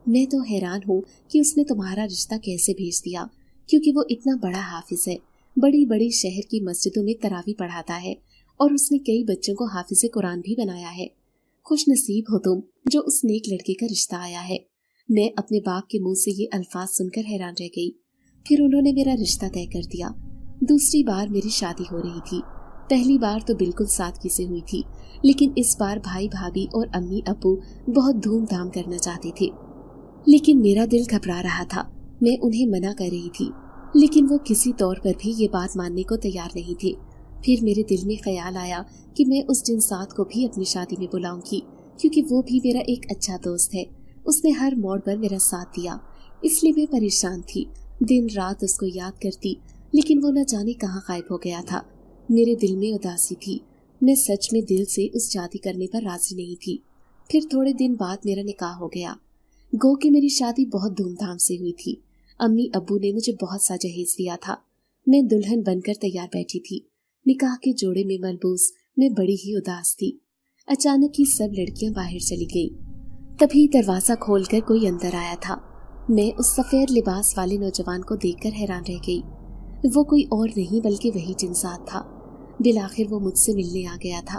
मैं तो हैरान हूँ कि उसने तुम्हारा रिश्ता कैसे भेज दिया, क्योंकि वो इतना बड़ा हाफिज है, बड़ी बड़ी शहर की मस्जिदों में तरावी पढ़ाता है और उसने कई बच्चों को हाफिज कुरान भी बनाया है। खुश नसीब हो तुम जो उस नेक लड़के का रिश्ता आया है। मैं अपने बाप के मुंह से ये अल्फाज सुनकर हैरान रह गई। फिर उन्होंने मेरा रिश्ता तय कर दिया। दूसरी बार मेरी शादी हो रही थी। पहली बार तो बिल्कुल सादगी से हुई थी, लेकिन इस बार भाई भाभी और अम्मी अब्बू बहुत धूमधाम करना चाहते थे। लेकिन मेरा दिल घबरा रहा था। मैं उन्हें मना कर रही थी, लेकिन वो किसी तौर पर भी ये बात मानने को तैयार नहीं थे। फिर मेरे दिल में ख्याल आया कि मैं उस जिनसात को भी अपनी शादी में बुलाऊंगी, क्योंकि वो भी मेरा एक अच्छा दोस्त है। उसने हर मोड़ पर मेरा साथ दिया, इसलिए मैं परेशान थी। दिन रात उसको याद करती, लेकिन वो न जाने कहाँ गायब हो गया था। मेरे दिल में उदासी थी। मैं सच में दिल से उस शादी करने पर राजी नहीं थी। फिर थोड़े दिन बाद मेरा निकाह हो गया। गो कि मेरी शादी बहुत धूमधाम से हुई थी। अम्मी अब्बू ने मुझे बहुत सा जहेज दिया था। मैं दुल्हन बनकर तैयार बैठी थी। निकाह के जोड़े में मलबूस मैं बड़ी ही उदास थी। अचानक ही सब लड़कियां बाहर चली गईं। तभी दरवाजा खोलकर कोई अंदर आया था। मैं उस सफेद लिबास वाले नौजवान को देखकर हैरान रह गई। वो कोई और नहीं बल्कि वही जिनसात था। बिलाखिर वो मुझसे मिलने आ गया था।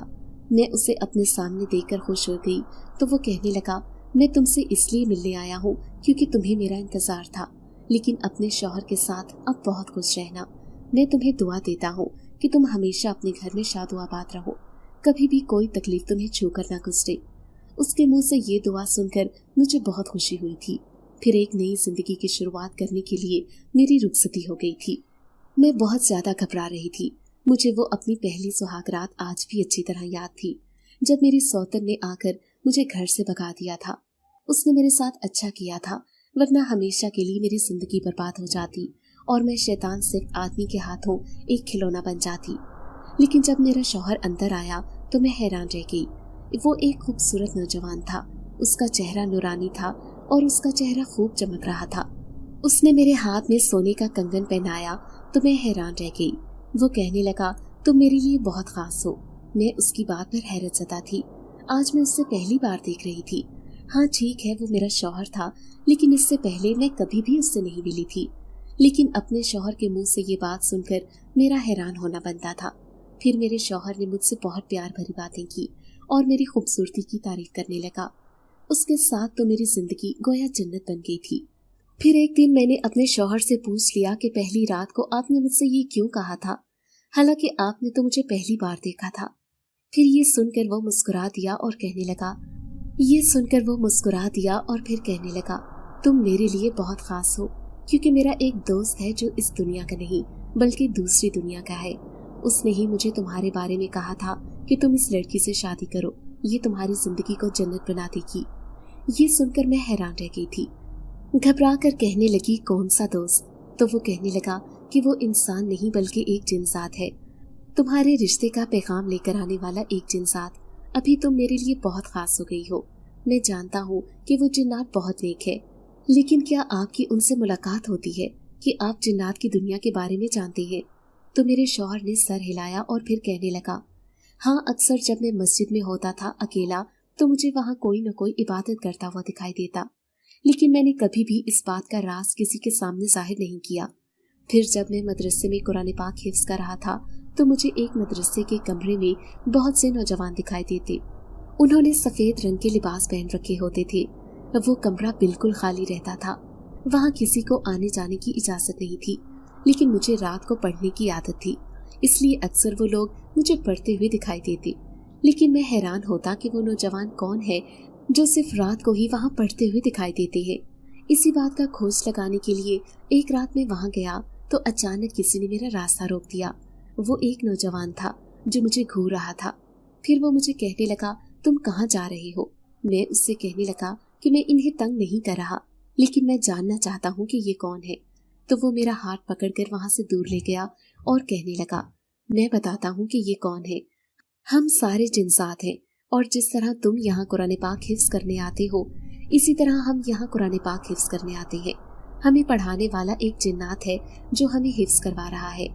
मैं उसे अपने सामने देखकर खुश हो गई तो वो कहने लगा, मैं तुमसे इसलिए मिलने आया हूँ क्योंकि तुम्हें मेरा इंतजार था, लेकिन अपने शौहर के साथ अब बहुत खुश रहना। मैं तुम्हें दुआ देता हूँ कि तुम हमेशा अपने घर में शादो आबाद रहो, कभी भी कोई तकलीफ तुम्हें छू कर न गुजरे। उसके मुंह से ये दुआ सुनकर मुझे बहुत खुशी हुई थी। फिर एक नई जिंदगी की शुरुआत करने के लिए मेरी रुखसती हो गई थी। मैं बहुत ज्यादा घबरा रही थी। मुझे वो अपनी पहली सुहाग रात आज भी अच्छी तरह याद थी, जब मेरी सौतन ने आकर मुझे घर से भगा दिया था। उसने मेरे साथ अच्छा किया था, वरना हमेशा के लिए मेरी जिंदगी बर्बाद हो जाती और मैं शैतान सिर्फ आदमी के हाथों एक खिलौना बन जाती। लेकिन जब मेरा शौहर अंदर आया तो मैं हैरान रह गई। वो एक खूबसूरत नौजवान था। उसका चेहरा नूरानी था और उसका चेहरा खूब चमक रहा था। उसने मेरे हाथ में सोने का कंगन पहनाया तो मैं हैरान रह गई। वो कहने लगा, तुम मेरे लिए बहुत खास हो। मैं उसकी बात पर हैरत ज़दा थी। आज मैं उससे पहली बार देख रही थी। हाँ ठीक है, वो मेरा शौहर था, लेकिन इससे पहले मैं कभी भी उससे नहीं मिली थी। लेकिन अपने शौहर के मुंह से ये बात सुनकर मेरा हैरान होना बनता था। फिर मेरे शौहर ने मुझसे बहुत प्यार भरी बातें की और मेरी खूबसूरती की तारीफ करने लगा। उसके साथ तो मेरी जिंदगी गोया जन्नत बन गई थी। फिर एक दिन मैंने अपने शौहर से पूछ लिया कि पहली रात को आपने मुझसे ये क्यों कहा था, हालांकि आपने तो मुझे पहली बार देखा था। फिर ये सुनकर वो मुस्कुरा दिया और फिर कहने लगा, तुम मेरे लिए बहुत खास हो, क्योंकि मेरा एक दोस्त है जो इस दुनिया का नहीं बल्कि दूसरी दुनिया का है। उसने ही मुझे तुम्हारे बारे में कहा था कि तुम इस लड़की से शादी करो, ये तुम्हारी जिंदगी को जन्नत बना देगी। ये सुनकर मैं हैरान रह गई थी। घबरा कर कहने लगी, कौन सा दोस्त? तो वो कहने लगा कि वो इंसान नहीं बल्कि एक जिनसात है, तुम्हारे रिश्ते का पैगाम लेकर आने वाला एक जिनसात। अभी तुम मेरे लिए बहुत खास हो गई हो। मैं जानता हूँ कि वो जिन्नात बहुत नेक है, लेकिन क्या आपकी उनसे मुलाकात होती है कि आप जिन्नात की दुनिया के बारे में जानते हैं? तो मेरे शौहर ने सर हिलाया और फिर कहने लगा, हाँ, अक्सर जब मैं मस्जिद में होता था अकेला तो मुझे वहाँ कोई न कोई इबादत करता हुआ दिखाई देता, लेकिन मैंने कभी भी इस बात का राज किसी के सामने जाहिर नहीं किया। फिर जब मैं मदरसे में कुरान पाक हिफ्ज कर रहा था तो मुझे एक मदरसे के कमरे में बहुत से नौजवान दिखाई देते। उन्होंने सफेद रंग के लिबास पहन रखे होते थे। वो कमरा बिल्कुल खाली रहता था। वहाँ किसी को आने जाने की इजाजत नहीं थी, लेकिन मुझे रात को पढ़ने की आदत थी, इसलिए अक्सर वो लोग मुझे पढ़ते हुए दिखाई देते। लेकिन मैं हैरान होता कि वो नौजवान कौन है जो सिर्फ रात को ही वहाँ पढ़ते हुए दिखाई देते हैं। इसी बात का खोज लगाने के लिए एक रात में वहाँ गया तो अचानक किसी ने मेरा रास्ता रोक दिया। वो एक नौजवान था जो मुझे घूर रहा था। फिर वो मुझे कहने लगा, तुम कहाँ जा रहे हो? मैं उससे कहने लगा कि मैं इन्हें तंग नहीं कर रहा, लेकिन मैं जानना चाहता हूँ कि ये कौन है। तो वो मेरा हाथ पकड़कर वहां से दूर ले गया और कहने लगा, मैं बताता हूँ कि ये कौन है। हम सारे जिन्सात हैं, और जिस तरह तुम यहाँ कुरान पाक हिफ्ज करने आते हो, इसी तरह हम यहाँ कुरान पाक हिफ्ज करने आते हैं। हमें पढ़ाने वाला एक जिन्नात है जो हमें हिफ्ज करवा रहा है।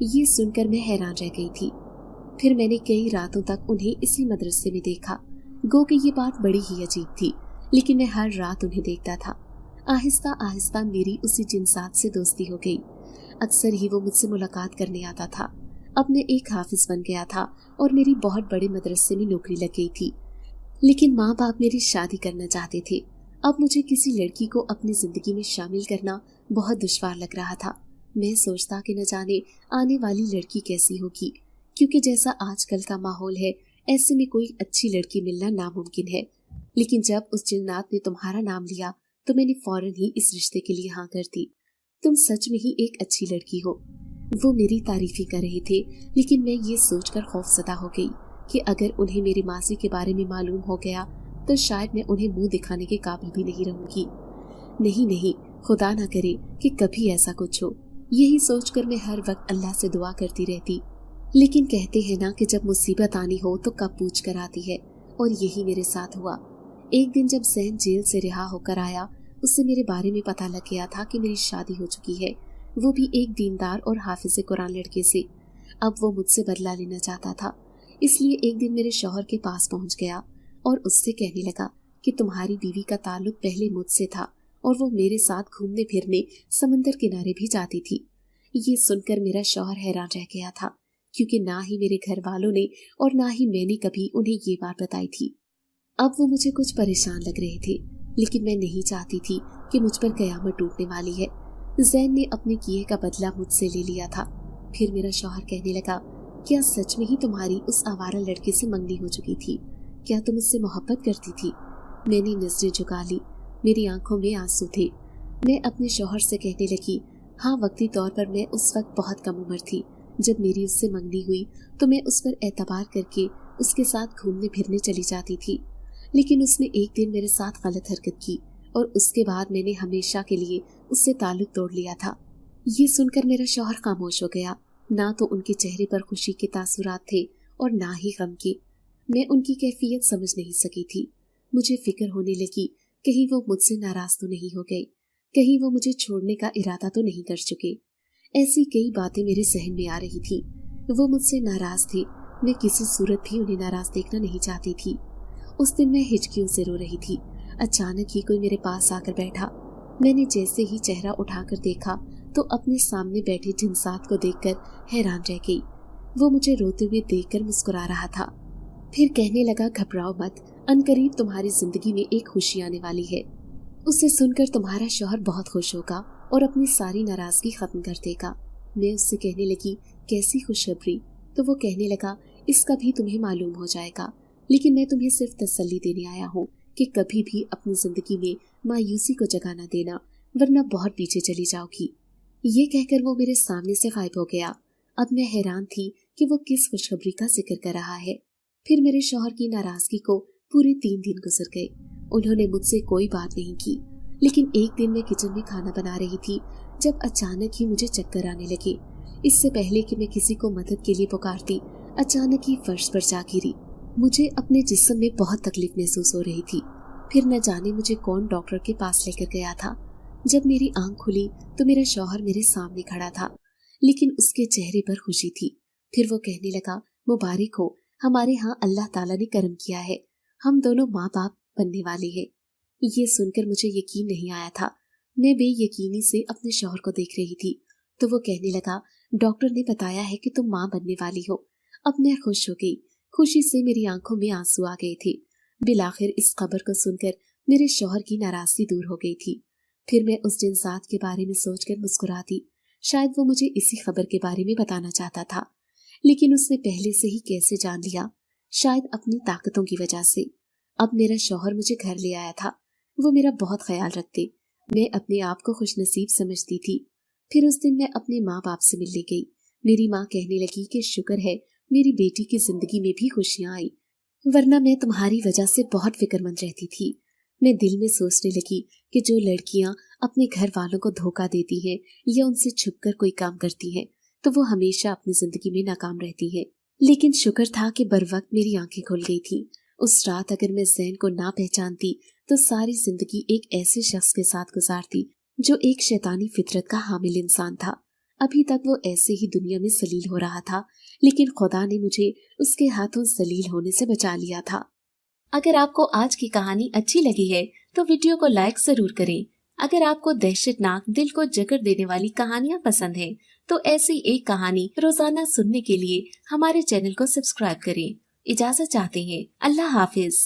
ये सुनकर मैं हैरान रह गई थी। फिर मैंने कई रातों तक उन्हें इसी मदरसे में देखा। गो कि ये बात बड़ी ही अजीब थी, लेकिन मैं हर रात उन्हें देखता था। आहिस्ता आहिस्ता मेरी उसी जिन्सात से दोस्ती हो गई। अक्सर ही वो मुझसे मुलाकात करने आता था। अब मैं एक हाफिज बन गया था और मेरी बहुत बड़े मदरसे में नौकरी लग गई थी। लेकिन माँ बाप मेरी शादी करना चाहते थे। अब मुझे किसी लड़की को अपनी जिंदगी में शामिल करना बहुत दुश्वार लग रहा था। मैं सोचता कि न जाने आने वाली लड़की कैसी होगी, क्योंकि जैसा आजकल का माहौल है, ऐसे में कोई अच्छी लड़की मिलना नामुमकिन है। लेकिन जब उस जिन्नात ने तुम्हारा नाम लिया तो मैंने फौरन ही इस रिश्ते के लिए हाँ कर दी। तुम सच में ही एक अच्छी लड़की हो। वो मेरी तारीफी कर रहे थे, लेकिन मैं ये सोचकर खौफजदा हो गई कि अगर उन्हें मेरी मासी के बारे में मालूम हो गया तो शायद मैं उन्हें मुंह दिखाने के काबिल भी नहीं रहूंगी। नहीं नहीं, खुदा ना करे कि कभी ऐसा कुछ हो। यही सोचकर मैं हर वक्त अल्लाह से दुआ करती रहती। लेकिन कहते हैं ना कि जब मुसीबत आनी हो तो कब पूछ कर आती है, और यही मेरे साथ हुआ। एक दिन जब जैन जेल से रिहा होकर आया, उससे मेरे बारे में पता लग गया था कि मेरी शादी हो चुकी है, वो भी एक दीनदार और हाफिज कुरान लड़के से। अब वो मुझसे बदला लेना चाहता था, इसलिए एक दिन मेरे शौहर के पास पहुंच गया और उससे कहने लगा कि तुम्हारी बीवी का ताल्लुक पहले मुझसे था और वो मेरे साथ घूमने फिरने समंदर किनारे भी जाती थी। ये सुनकर मेरा शौहर हैरान रह गया था, क्योंकि ना ही मेरे घर वालों ने और ना ही मैंने कभी उन्हें ये बात बताई थी। अब वो मुझे कुछ परेशान लग रहे थे, लेकिन मैं नहीं चाहती थी कि मुझ पर कयामत टूटने वाली है। जैन ने अपने किए का बदला मुझसे ले लिया था। फिर मेरा शौहर कहने लगा, क्या सच में ही तुम्हारी उस आवारा लड़के से मंगनी हो चुकी थी? क्या तुम उससे मोहब्बत करती थी? मैंने नजरें झुका ली, मेरी आंखों में आंसू थे। मैं अपने शौहर से कहने लगी, हाँ, वक्ती तौर पर मैं उस वक्त बहुत कम उम्र थी। जब मेरी उससे मंगनी हुई तो मैं उस पर एतबार करके उसके साथ घूमने फिरने चली जाती थी। लेकिन उसने एक दिन मेरे साथ गलत हरकत की और उसके बाद मैंने हमेशा के लिए उससे ताल्लुक तोड़ लिया था। ये सुनकर मेरा शौहर खामोश हो गया। ना तो उनके चेहरे पर खुशी के तासुरात थे और ना ही गम के। मैं उनकी कैफियत समझ नहीं सकी थी। मुझे फिक्र होने लगी, कहीं वो मुझसे नाराज तो नहीं हो गए, कहीं वो मुझे छोड़ने का इरादा तो नहीं कर चुके। ऐसी कई बातें मेरे जहन में आ रही थी। वो मुझसे नाराज थे, मैं किसी सूरत भी उन्हें नाराज देखना नहीं चाहती थी। उस दिन मैं हिचकियों से रो रही थी। अचानक ही कोई मेरे पास आकर बैठा। मैंने जैसे ही चेहरा उठाकर देखा तो अपने सामने बैठे जिन्सात को देखकर हैरान रह गई। वो मुझे रोते हुए देखकर मुस्कुरा रहा था। फिर कहने लगा, घबराओ मत, अनकरीब तुम्हारी जिंदगी में एक खुशी आने वाली है। उसे सुनकर तुम्हारा शौहर बहुत खुश होगा और अपनी सारी नाराजगी खत्म कर देगा। मैं उससे कहने लगी, कैसी खुशखबरी? तो वो कहने लगा, इसका भी तुम्हें मालूम हो जाएगा, लेकिन मैं तुम्हें सिर्फ तसल्ली देने आया हूँ कि कभी भी अपनी जिंदगी में मायूसी को जगह न देना, वरना बहुत पीछे चली जाओगी। ये कहकर वो मेरे सामने से गायब हो गया। अब मैं हैरान थी कि वो किस खुशखबरी का जिक्र कर रहा है। फिर मेरे शौहर की नाराजगी को पूरे 3 दिन गुजर गए। उन्होंने मुझसे कोई बात नहीं की, लेकिन एक दिन मैं किचन में खाना बना रही थी जब अचानक ही मुझे चक्कर आने लगे। इससे पहले कि मैं किसी को मदद के लिए पुकारती, अचानक ही फर्श पर जा गिरी। मुझे अपने जिस्म में बहुत तकलीफ महसूस हो रही थी। फिर न जाने मुझे कौन डॉक्टर के पास लेकर गया था। जब मेरी आंख खुली तो मेरा शौहर मेरे सामने खड़ा था, लेकिन उसके चेहरे पर खुशी थी। फिर वो कहने लगा, मुबारक हो, हमारे यहाँ अल्लाह ताला ने करम किया है, हम दोनों माँ बाप बनने वाले हैं। ये सुनकर मुझे यकीन नहीं आया था। मैं बेयकीनी से अपने शौहर को देख रही थी। तो वो कहने लगा, डॉक्टर ने बताया है कि तुम माँ बनने वाली हो। अब मैं खुश हो गई। खुशी से मेरी आंखों में आंसू आ गए थे। बिलाखिर इस खबर को सुनकर मेरे शौहर की नाराजगी दूर हो गई थी। फिर मैं उस जिन्सात के बारे में सोचकर मुस्कुराती। शायद वो मुझे इसी खबर के बारे में बताना चाहता था, लेकिन उसने पहले से ही कैसे जान लिया? शायद अपनी ताकतों की वजह से। अब मेरा शौहर मुझे घर ले आया था। वो मेरा बहुत ख्याल रखते। मैं अपने आप को खुशनसीब समझती थी। फिर उस दिन मैं अपने माँ बाप से मिलने गई। मेरी माँ कहने लगी कि शुक्र है मेरी बेटी की जिंदगी में भी खुशियां आई, वरना मैं तुम्हारी वजह से बहुत फिक्रमंद रहती थी। मैं दिल में सोचने लगी कि जो लड़कियां अपने घर वालों को धोखा देती हैं या उनसे छुपकर कोई काम करती हैं तो वो हमेशा अपनी जिंदगी में नाकाम रहती हैं। लेकिन शुक्र था कि बर वक्त मेरी आंखें खुल गई थी। उस रात अगर मैं ज़ैन को ना पहचानती तो सारी जिंदगी एक ऐसे शख्स के साथ गुजारती जो एक शैतानी फितरत का हामिल इंसान था। अभी तक वो ऐसे ही दुनिया में जलील हो रहा था, लेकिन खुदा ने मुझे उसके हाथों जलील होने से बचा लिया था। अगर आपको आज की कहानी अच्छी लगी है तो वीडियो को लाइक जरूर करें। अगर आपको दहशतनाक दिल को जकड़ देने वाली कहानियाँ पसंद है तो ऐसी एक कहानी रोजाना सुनने के लिए हमारे चैनल को सब्सक्राइब करें। इजाजत चाहते हैं। अल्लाह हाफिज।